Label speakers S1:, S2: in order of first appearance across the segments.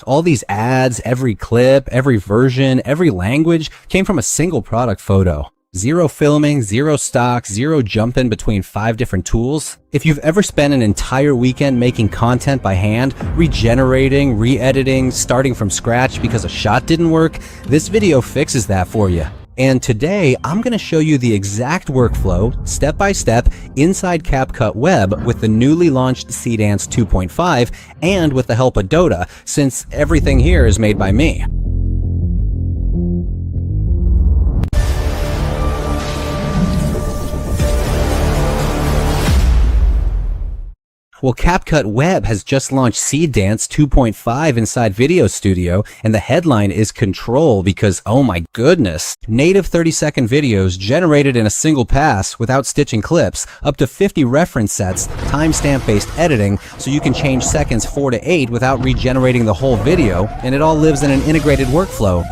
S1: All these ads, every clip, every version, every language came from a single product photo. Zero filming, zero stock, zero jumping between 5 different tools. If you've ever spent an entire weekend making content by hand, regenerating, re-editing, starting from scratch because a shot didn't work, this video fixes that for you. And today, I'm going to show you the exact workflow, step by step, inside CapCut Web with the newly launched Seedance 2.5 and with the help of Dota, since everything here is made by me. Well, CapCut Web has just launched Seedance 2.5 inside Video Studio, and the headline is Control because, oh my goodness, native 30-second videos generated in a single pass without stitching clips, up to 50 reference sets, timestamp-based editing, so you can change seconds 4 to 8 without regenerating the whole video, and it all lives in an integrated workflow.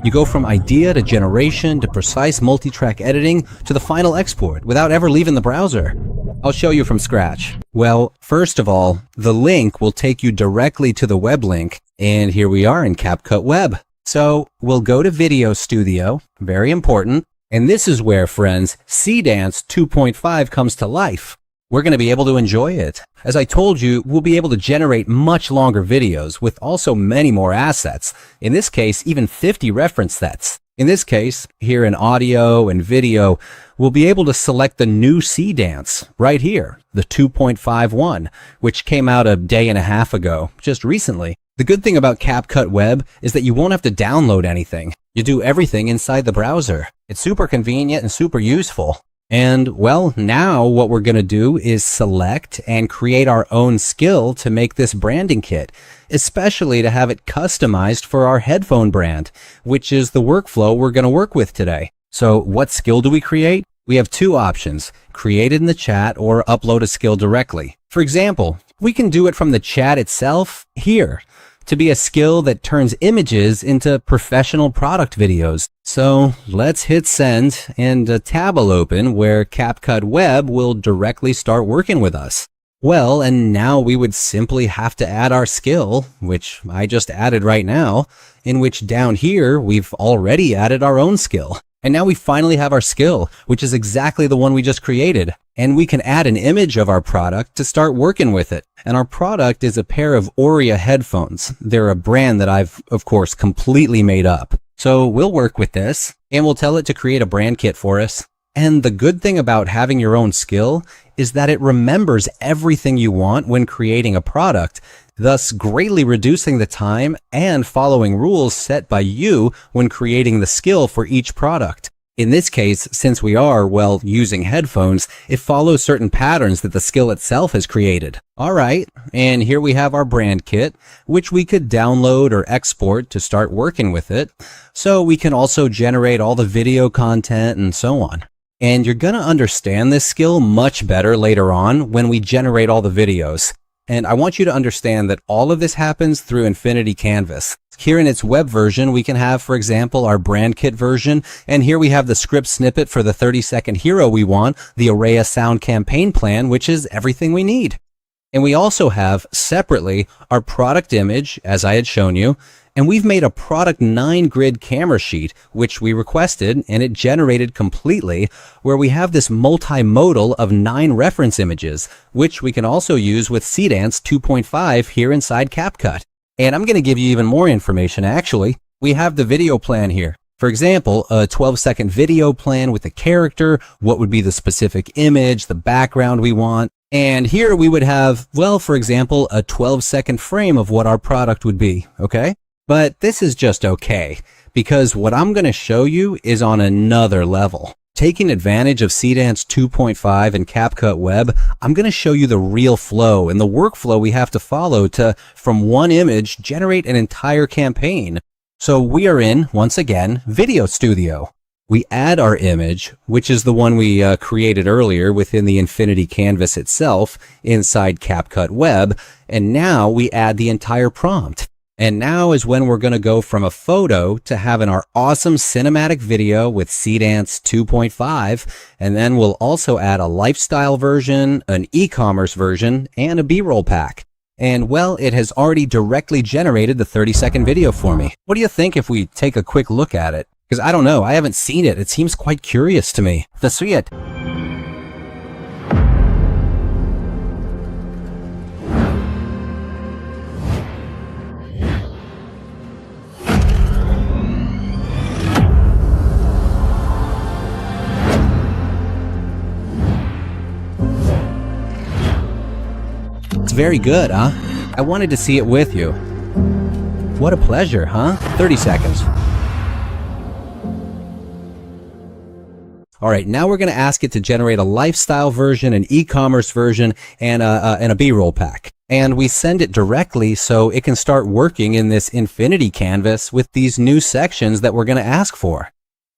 S1: You go from idea to generation to precise multi-track editing to the final export without ever leaving the browser. I'll show you from scratch. Well, first of all, the link will take you directly to the web link, and here we are in CapCut Web. So we'll go to Video Studio, very important, and this is where, friends, Seedance 2.5 comes to life. We're going to be able to enjoy it. As I told you, we'll be able to generate much longer videos with also many more assets. In this case, even 50 reference sets. In this case, here in audio and video, we'll be able to select the new Seedance right here, the 2.51, which came out a day and a half ago, just recently. The good thing about CapCut Web is that you won't have to download anything. You do everything inside the browser. It's super convenient and super useful. And well, now what we're going to do is select and create our own skill to make this branding kit, especially to have it customized for our headphone brand, which is the workflow we're going to work with today. So what skill do we create? We have 2 options, create it in the chat or upload a skill directly. For example, we can do it from the chat itself here, to be a skill that turns images into professional product videos. So let's hit send and a tab will open where CapCut Web will directly start working with us. Well, and now we would simply have to add our skill, which I just added right now, in which down here we've already added our own skill. And now we finally have our skill, which is exactly the one we just created. And we can add an image of our product to start working with it. And our product is a pair of Aurea headphones. They're a brand that I've, of course, completely made up. So we'll work with this and we'll tell it to create a brand kit for us. And the good thing about having your own skill is that it remembers everything you want when creating a product, thus greatly reducing the time and following rules set by you when creating the skill for each product. In this case, since we are, well, using headphones, it follows certain patterns that the skill itself has created. All right, and here we have our brand kit, which we could download or export to start working with it. So we can also generate all the video content and so on. And you're going to understand this skill much better later on when we generate all the videos. And I want you to understand that all of this happens through Infinity Canvas. Here in its web version, we can have, for example, our brand kit version. And here we have the script snippet for the 30-second hero we want, the Aurea sound campaign plan, which is everything we need. And we also have separately our product image, as I had shown you. And we've made a product 9-grid camera sheet, which we requested, and it generated completely, where we have this multimodal of 9 reference images, which we can also use with Seedance 2.5 here inside CapCut. And I'm going to give you even more information, actually. We have the video plan here. For example, a 12-second video plan with a character, what would be the specific image, the background we want. And here we would have, well, for example, a 12-second frame of what our product would be, okay? But this is just okay, because what I'm going to show you is on another level. Taking advantage of Seedance 2.5 and CapCut Web, I'm going to show you the real flow and the workflow we have to follow to, from one image, generate an entire campaign. So we are in, once again, Video Studio. We add our image, which is the one we created earlier within the Infinity Canvas itself inside CapCut Web, and now we add the entire prompt. And now is when we're going to go from a photo to having our awesome cinematic video with Seedance 2.5, and then we'll also add a lifestyle version, an e-commerce version, and a B-roll pack. And well, it has already directly generated the 30-second video for me. What do you think if we take a quick look at it? Because I don't know, I haven't seen it. It seems quite curious to me. Let's see it. It's very good, huh? I wanted to see it with you. What a pleasure, huh? 30 seconds. All right, now we're going to ask it to generate a lifestyle version, an e-commerce version, and a B-roll pack. And we send it directly so it can start working in this infinity canvas with these new sections that we're going to ask for.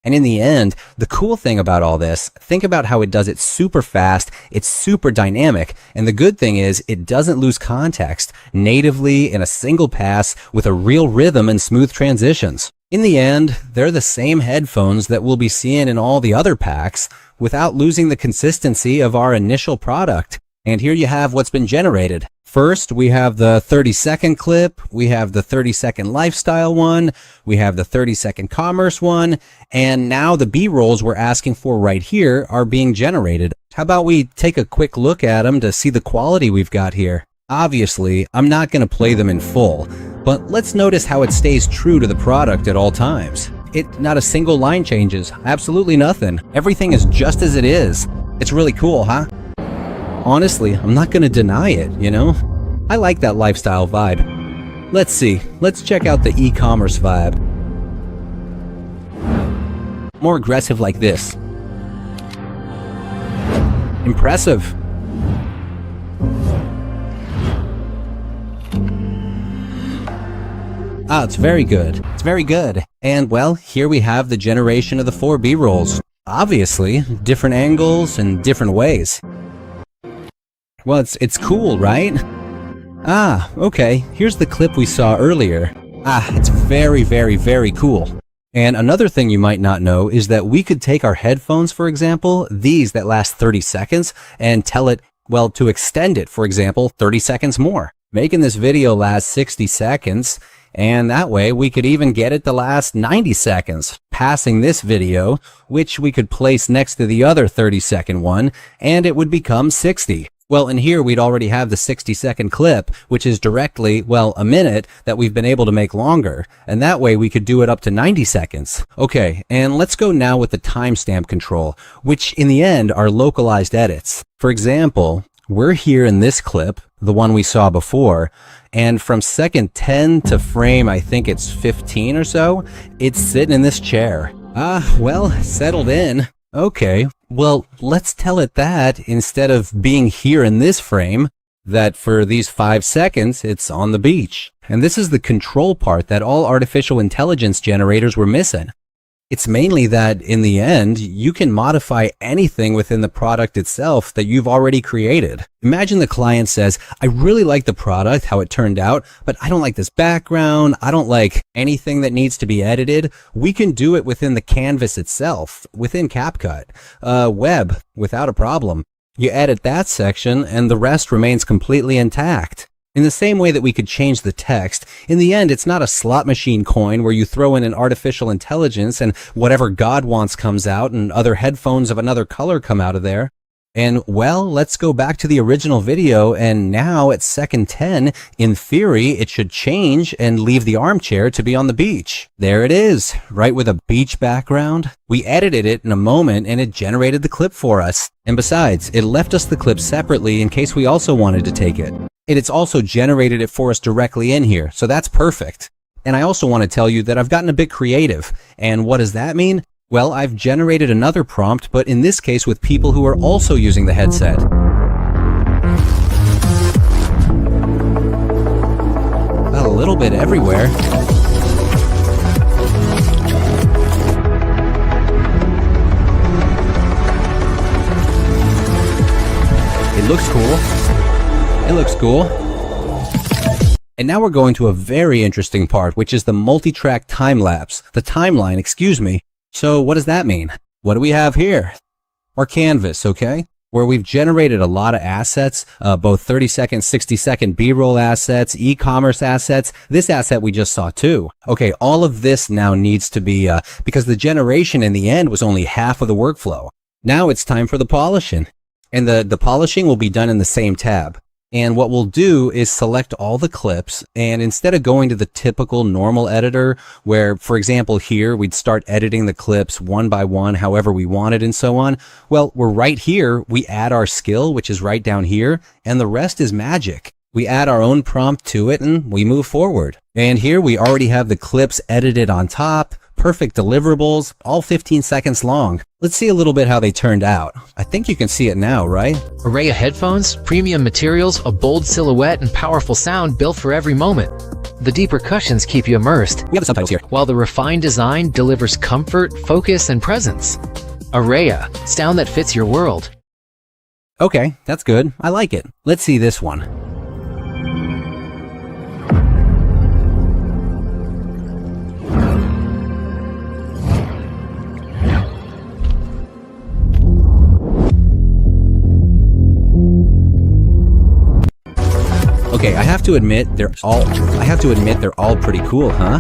S1: And in the end, the cool thing about all this, think about how it does it super fast, it's super dynamic, and the good thing is it doesn't lose context natively in a single pass with a real rhythm and smooth transitions. In the end, they're the same headphones that we'll be seeing in all the other packs without losing the consistency of our initial product. And here you have what's been generated. First, we have the 30-second clip, we have the 30-second lifestyle one, we have the 30-second commerce one, and now the B-rolls we're asking for right here are being generated. How about we take a quick look at them to see the quality we've got here? Obviously, I'm not going to play them in full, but let's notice how it stays true to the product at all times. Not a single line changes, absolutely nothing. Everything is just as it is. It's really cool, huh? Honestly, I'm not going to deny it, you know? I like that lifestyle vibe. Let's see. Let's check out the e-commerce vibe. More aggressive like this. Impressive. Ah, it's very good. It's very good. And well, here we have the generation of the 4 B-rolls. Obviously, different angles and different ways. Well, it's cool, right? Ah, okay. Here's the clip we saw earlier. Ah, it's very, very, very cool. And another thing you might not know is that we could take our headphones, for example, these that last 30 seconds, and tell it, well, to extend it, for example, 30 seconds more, making this video last 60 seconds. And that way we could even get it to last 90 seconds, passing this video, which we could place next to the other 30-second one, and it would become 60. Well, in here, we'd already have the 60-second clip, which is directly, well, a minute that we've been able to make longer. And that way we could do it up to 90 seconds. Okay, and let's go now with the timestamp control, which in the end are localized edits. For example, we're here in this clip, the one we saw before, and from second 10 to frame, I think it's 15 or so, it's sitting in this chair. Well, settled in. Okay, well, let's tell it that instead of being here in this frame, that for these 5 seconds, it's on the beach. And this is the control part that all artificial intelligence generators were missing. It's mainly that in the end, you can modify anything within the product itself that you've already created. Imagine the client says, I really like the product, how it turned out, but I don't like this background. I don't like anything that needs to be edited. We can do it within the canvas itself, within CapCut Web, without a problem. You edit that section and the rest remains completely intact. In the same way that we could change the text, in the end, it's not a slot machine coin where you throw in an artificial intelligence and whatever God wants comes out and other headphones of another color come out of there. And well, let's go back to the original video, and now at second 10, in theory, it should change and leave the armchair to be on the beach. There it is, right with a beach background. We edited it in a moment and it generated the clip for us. And besides, it left us the clip separately in case we also wanted to take it. And it's also generated it for us directly in here, so that's perfect. And I also want to tell you that I've gotten a bit creative. And what does that mean? Well, I've generated another prompt, but in this case with people who are also using the headset. Well, a little bit everywhere. It looks cool. It looks cool. And now we're going to a very interesting part, which is the multi-track time-lapse. The timeline, excuse me. So what does that mean? What do we have here? Our canvas, okay? where we've generated a lot of assets, both 30-second, 60-second B-roll assets, e-commerce assets. This asset we just saw too. Okay, all of this now needs to be, because the generation in the end was only half of the workflow. Now it's time for the polishing. And the polishing will be done in the same tab. And what we'll do is select all the clips, and instead of going to the typical normal editor where, for example, here we'd start editing the clips one by one however we wanted and so on, well, we're right here, we add our skill, which is right down here, and the rest is magic. We add our own prompt to it and we move forward. And here we already have the clips edited on top, perfect deliverables, all 15 seconds long. Let's see a little bit how they turned out. I think you can see it now, right?
S2: Array of headphones, premium materials, a bold silhouette, and powerful sound built for every moment. The deep percussions keep you immersed.
S1: We have the subtitles here.
S2: While the refined design delivers comfort, focus, and presence. Araya, sound that fits your world.
S1: Okay, that's good. I like it. Let's see this one. Okay, I have to admit they're all pretty cool, huh?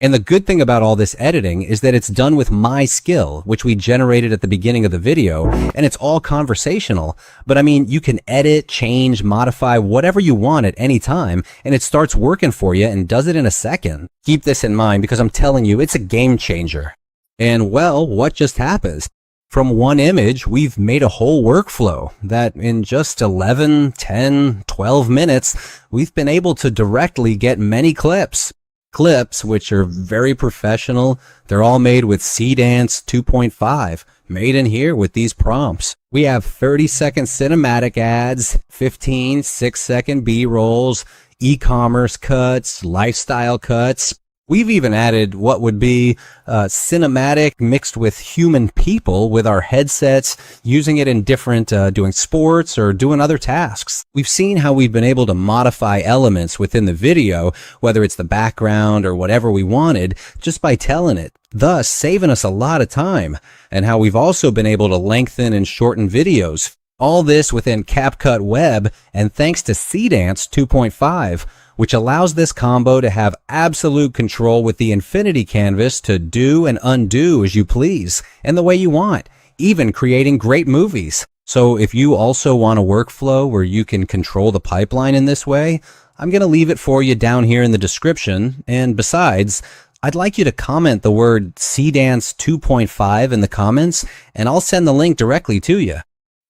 S1: And the good thing about all this editing is that it's done with my skill, which we generated at the beginning of the video, and it's all conversational. But I mean, you can edit, change, modify, whatever you want at any time, and it starts working for you and does it in a second. Keep this in mind because I'm telling you, it's a game changer. And well, what just happened? From one image, we've made a whole workflow that in just 11, 10, 12 minutes, we've been able to directly get many clips. Clips which are very professional. They're all made with Seedance 2.5, made in here with these prompts. We have 30-second cinematic ads, 15 6-second B-rolls, e-commerce cuts, lifestyle cuts. We've even added what would be cinematic mixed with human people with our headsets, using it in different, doing sports or doing other tasks. We've seen how we've been able to modify elements within the video, whether it's the background or whatever we wanted, just by telling it, thus saving us a lot of time, and how we've also been able to lengthen and shorten videos. All this within CapCut Web, and thanks to Seedance 2.5, which allows this combo to have absolute control with the infinity canvas to do and undo as you please, and the way you want, even creating great movies. So if you also want a workflow where you can control the pipeline in this way, I'm going to leave it for you down here in the description. And besides, I'd like you to comment the word Seedance 2.5 in the comments, and I'll send the link directly to you.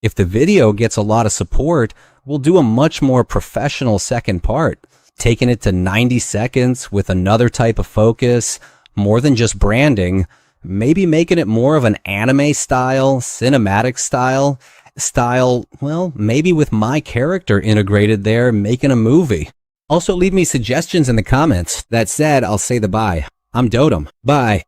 S1: If the video gets a lot of support, we'll do a much more professional second part, taking it to 90 seconds with another type of focus, more than just branding, maybe making it more of an anime style, cinematic style, well, maybe with my character integrated there, making a movie. Also leave me suggestions in the comments. That said, I'll say the bye. I'm Dotem. Bye.